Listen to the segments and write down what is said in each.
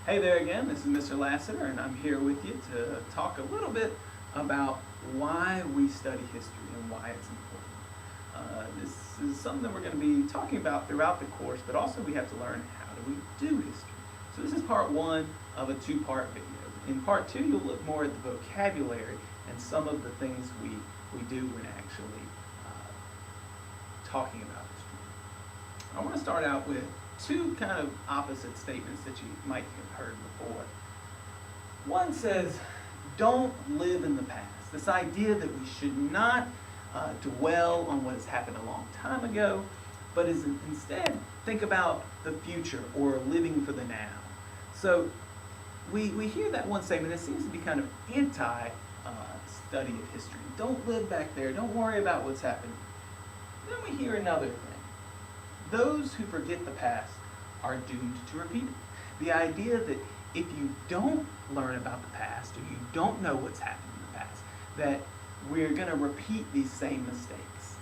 Hey there again, this is Mr. Lassiter, and I'm here with you to talk a little bit about why we study history and why it's important. This is something that we're going to be talking about throughout the course, but also we have to learn how do we do history. So this is part one of a two-part video. In part two, you'll look more at the vocabulary and some of the things we do when actually talking about history. I want to start out with two kind of opposite statements that you might have heard before. One says, don't live in the past. This idea that we should not dwell on what has happened a long time ago, but instead think about the future or living for the now. So we hear that one statement. It seems to be kind of anti-study of history. Don't live back there. Don't worry about what's happened. Then we hear another thing. Those who forget the past are doomed to repeat it. The idea that if you don't learn about the past or you don't know what's happened in the past, that we're going to repeat these same mistakes.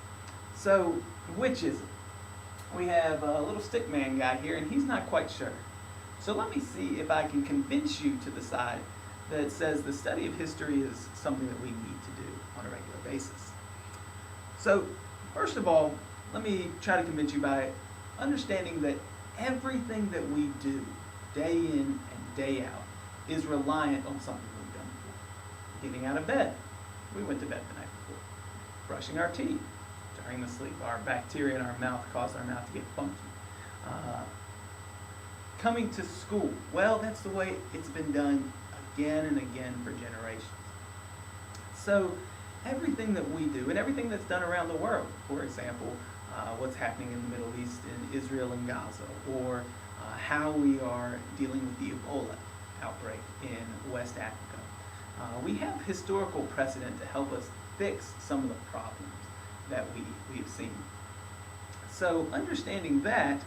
So, which is it? We have a little stick man guy here, and he's not quite sure. So let me see if I can convince you to the side that says the study of history is something that we need to do on a regular basis. So, first of all, let me try to convince you by understanding that everything that we do day in and day out is reliant on something we've done before. Getting out of bed. We went to bed the night before. Brushing our teeth during the sleep. Our bacteria in our mouth cause our mouth to get funky. Coming to school. Well, that's the way it's been done again and again for generations. So everything that we do and everything that's done around the world, for example, what's happening in the Middle East, in Israel and Gaza, or how we are dealing with the Ebola outbreak in West Africa. We have historical precedent to help us fix some of the problems that we've seen. So understanding that,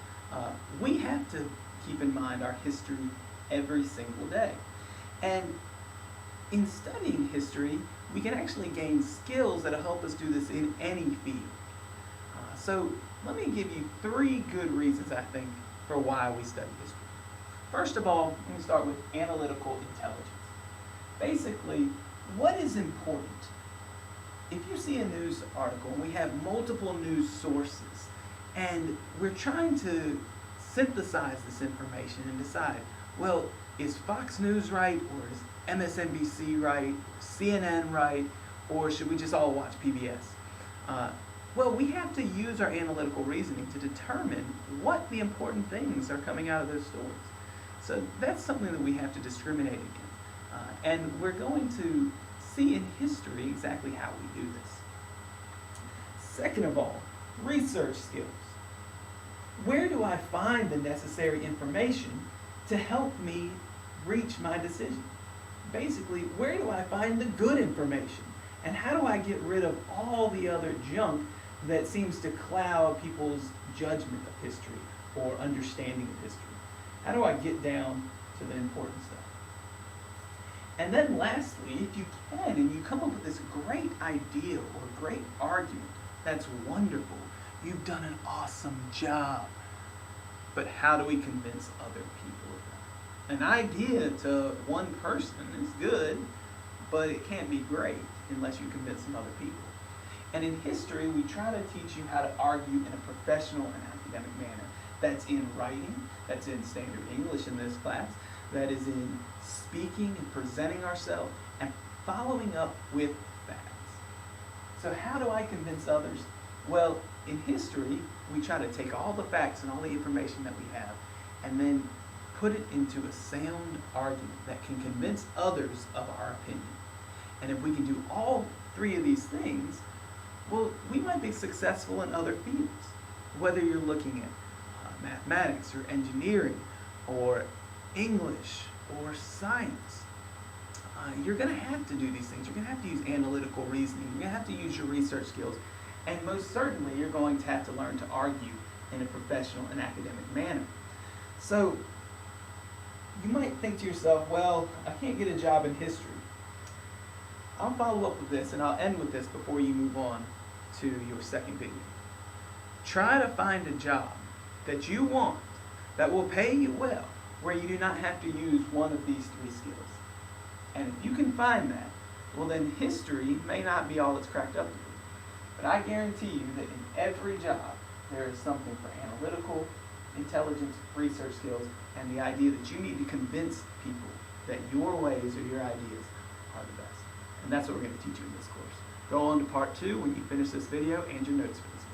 we have to keep in mind our history every single day. And in studying history, we can actually gain skills that'll help us do this in any field. So let me give you three good reasons, I think, for why we study history. First of all, let me start with analytical intelligence. Basically, what is important? If you see a news article and we have multiple news sources and we're trying to synthesize this information and decide, well, is Fox News right, or is MSNBC right, CNN right, or should we just all watch PBS? Well, we have to use our analytical reasoning to determine what the important things are coming out of those stories. So that's something that we have to discriminate against. And we're going to see in history exactly how we do this. Second of all, research skills. Where do I find the necessary information to help me reach my decision? Basically, where do I find the good information? And how do I get rid of all the other junk that seems to cloud people's judgment of history or understanding of history? How do I get down to the important stuff? And then lastly, if you can, and you come up with this great idea or great argument, that's wonderful. You've done an awesome job. But how do we convince other people of that? An idea to one person is good, but it can't be great unless you convince some other people. And in history, we try to teach you how to argue in a professional and academic manner. That's in writing, that's in standard English in this class, that is in speaking and presenting ourselves and following up with facts. So how do I convince others? Well, in history, we try to take all the facts and all the information that we have and then put it into a sound argument that can convince others of our opinion. And if we can do all three of these things, well, we might be successful in other fields. Whether you're looking at mathematics or engineering or English or science, you're going to have to do these things. You're going to have to use analytical reasoning. You're going to have to use your research skills. And most certainly, you're going to have to learn to argue in a professional and academic manner. So, you might think to yourself, well, I can't get a job in history. I'll follow up with this, and I'll end with this before you move on to your second video. Try to find a job that you want, that will pay you well, where you do not have to use one of these three skills. And if you can find that, well then history may not be all it's cracked up to be. But I guarantee you that in every job, there is something for analytical, intelligence, research skills, and the idea that you need to convince people that your ways or your ideas are the best. And that's what we're going to teach you in this course. Go on to part 2 when you finish this video and your notes for this video.